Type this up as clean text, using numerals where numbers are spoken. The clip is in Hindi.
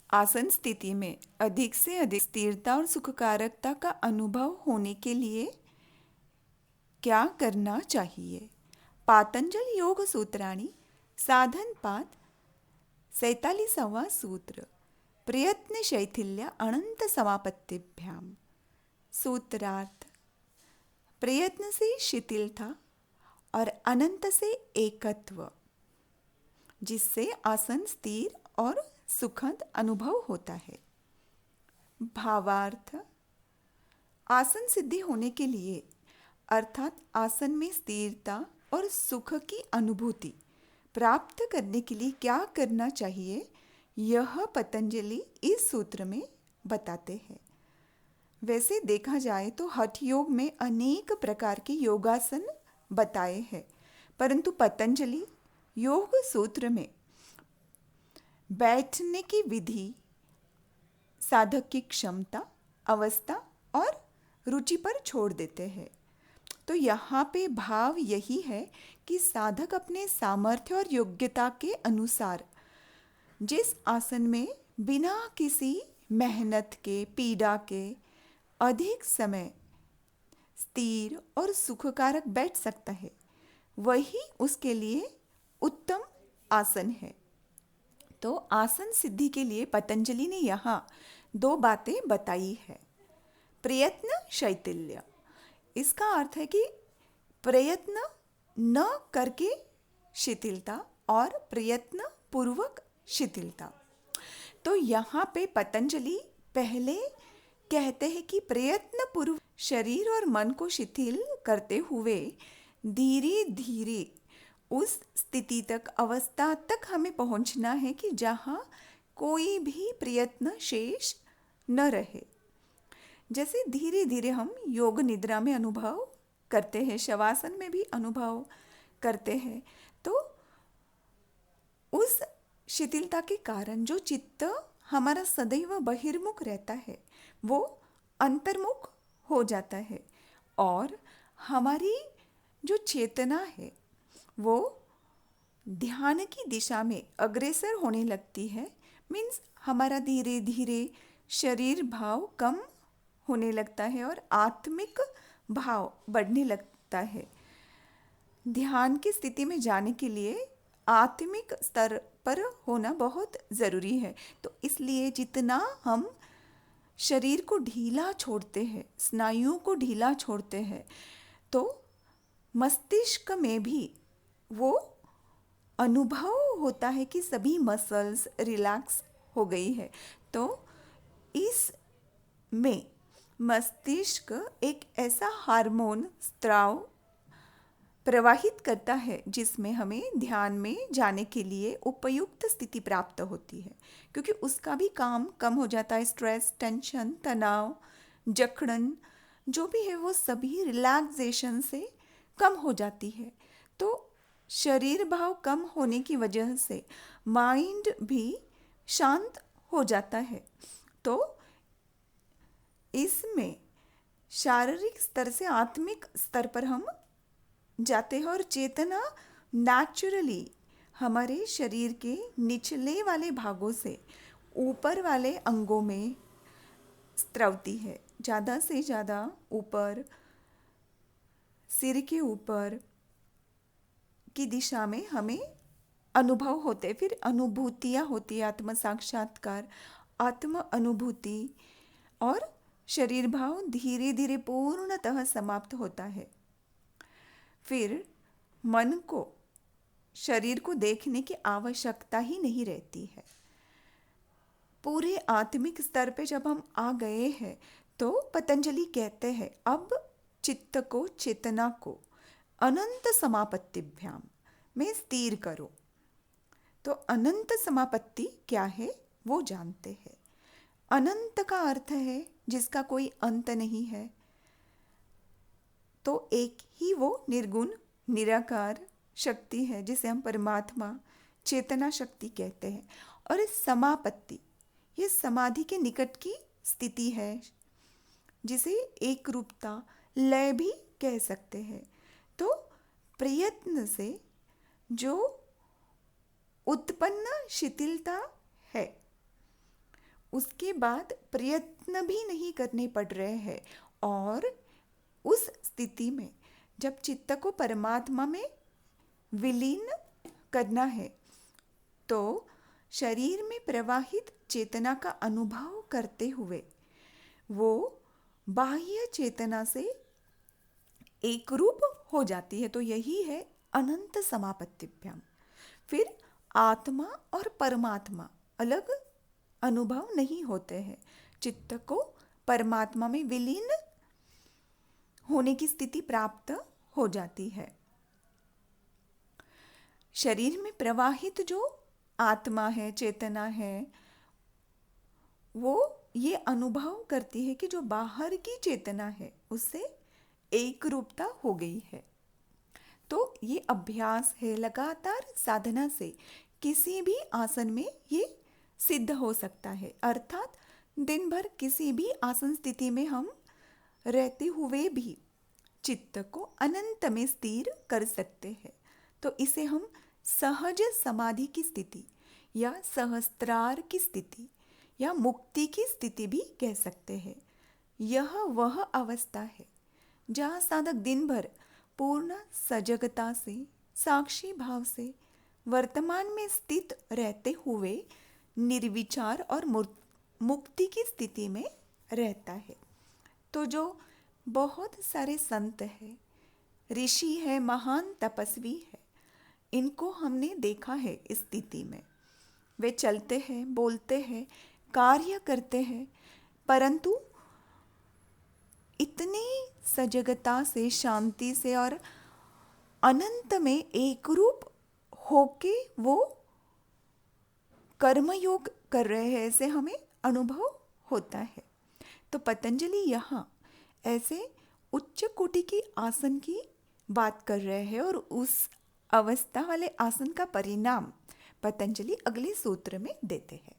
आसन स्थिति में अधिक से अधिक स्थिरता और सुखकारकता का अनुभव होने के लिए क्या करना चाहिए? पातंजल योग सूत्राणि साधन पाद 47वां सूत्र प्रयत्न शैथिल्य अनंत समापत्तिभ्याम। सूत्रार्थ: प्रयत्न से शिथिलता और अनंत से एकत्व, जिससे आसन स्थिर और सुखद अनुभव होता है। भावार्थ: आसन सिद्धि होने के लिए अर्थात आसन में स्थिरता और सुख की अनुभूति प्राप्त करने के लिए क्या करना चाहिए, यह पतंजलि इस सूत्र में बताते हैं। वैसे देखा जाए तो हठ योग में अनेक प्रकार के योगासन बताए हैं, परंतु पतंजलि योग सूत्र में बैठने की विधि, साधक की क्षमता, अवस्था और रुचि पर छोड़ देते हैं। तो यहाँ पे भाव यही है कि साधक अपने सामर्थ्य और योग्यता के अनुसार जिस आसन में बिना किसी मेहनत के, पीड़ा के अधिक समय स्थिर और सुखकारक बैठ सकता है, वही उसके लिए उत्तम आसन है। तो आसन सिद्धि के लिए पतंजलि ने यहाँ दो बातें बताई है। प्रयत्न शैथिल्य, इसका अर्थ है कि प्रयत्न न करके शिथिलता और प्रयत्न पूर्वक शिथिलता। तो यहाँ पे पतंजलि पहले कहते हैं कि प्रयत्न पूर्वक शरीर और मन को शिथिल करते हुए धीरे धीरे उस स्थिति तक, अवस्था तक हमें पहुँचना है कि जहाँ कोई भी प्रयत्न शेष न रहे। जैसे धीरे धीरे हम योग निद्रा में अनुभव करते हैं, शवासन में भी अनुभव करते हैं, तो उस शिथिलता के कारण जो चित्त हमारा सदैव बहिर्मुख रहता है, वो अंतर्मुख हो जाता है और हमारी जो चेतना है वो ध्यान की दिशा में अग्रसर होने लगती है। मीन्स हमारा धीरे धीरे शरीर भाव कम होने लगता है और आत्मिक भाव बढ़ने लगता है। ध्यान की स्थिति में जाने के लिए आत्मिक स्तर पर होना बहुत ज़रूरी है। तो इसलिए जितना हम शरीर को ढीला छोड़ते हैं, स्नायुओं को ढीला छोड़ते हैं, तो मस्तिष्क में भी वो अनुभव होता है कि सभी मसल्स रिलैक्स हो गई है। तो इस में मस्तिष्क एक ऐसा हार्मोन स्राव प्रवाहित करता है जिसमें हमें ध्यान में जाने के लिए उपयुक्त स्थिति प्राप्त होती है, क्योंकि उसका भी काम कम हो जाता है। स्ट्रेस, टेंशन, तनाव, जकड़न जो भी है वो सभी रिलैक्सेशन से कम हो जाती है। तो शरीर भाव कम होने की वजह से माइंड भी शांत हो जाता है। तो इसमें शारीरिक स्तर से आत्मिक स्तर पर हम जाते हैं और चेतना नेचुरली हमारे शरीर के निचले वाले भागों से ऊपर वाले अंगों में स्त्रवती है। ज़्यादा से ज़्यादा ऊपर, सिर के ऊपर की दिशा में हमें अनुभव होते, फिर अनुभूतियाँ होती है, आत्म साक्षात्कार, आत्म अनुभूति, और शरीर भाव धीरे धीरे पूर्णतः समाप्त होता है। फिर मन को शरीर को देखने की आवश्यकता ही नहीं रहती है। पूरे आत्मिक स्तर पे जब हम आ गए हैं तो पतंजलि कहते हैं अब चित्त को, चेतना को अनंत समापत्तिभ्याम में स्थिर करो। तो अनंत समापत्ति क्या है वो जानते हैं। अनंत का अर्थ है जिसका कोई अंत नहीं है। तो एक ही वो निर्गुण निराकार शक्ति है जिसे हम परमात्मा, चेतना शक्ति कहते हैं। और इस समापत्ति, ये समाधि के निकट की स्थिति है जिसे एक रूपता, लय भी कह सकते हैं। तो प्रयत्न से जो उत्पन्न शिथिलता है उसके बाद प्रयत्न भी नहीं करने पड़ रहे हैं। और उस स्थिति में जब चित्त को परमात्मा में विलीन करना है तो शरीर में प्रवाहित चेतना का अनुभव करते हुए वो बाह्य चेतना से एक रूप हो जाती है। तो यही है अनंत समापत्तिभ्याम। फिर आत्मा और परमात्मा अलग अनुभव नहीं होते हैं। चित्त को परमात्मा में विलीन होने की स्थिति प्राप्त हो जाती है। शरीर में प्रवाहित जो आत्मा है, चेतना है, वो ये अनुभव करती है कि जो बाहर की चेतना है उससे एक रूपता हो गई है। तो ये अभ्यास है, लगातार साधना से किसी भी आसन में ये सिद्ध हो सकता है। अर्थात दिन भर किसी भी आसन स्थिति में हम रहते हुए भी चित्त को अनंत में स्थिर कर सकते हैं। तो इसे हम सहज समाधि की स्थिति या सहस्त्रार की स्थिति या मुक्ति की स्थिति भी कह सकते हैं। यह वह अवस्था है जहाँ साधक दिन भर पूर्ण सजगता से, साक्षी भाव से वर्तमान में स्थित रहते हुए निर्विचार और मुक्ति की स्थिति में रहता है। तो जो बहुत सारे संत हैं, ऋषि है, महान तपस्वी है, इनको हमने देखा है इस स्थिति में। वे चलते हैं, बोलते हैं, कार्य करते हैं, परंतु इतनी सजगता से, शांति से और अनंत में एक रूप होके वो कर्मयोग कर रहे हैं, ऐसे हमें अनुभव होता है। तो पतंजलि यहाँ ऐसे उच्च कोटि की आसन की बात कर रहे हैं और उस अवस्था वाले आसन का परिणाम पतंजलि अगले सूत्र में देते हैं।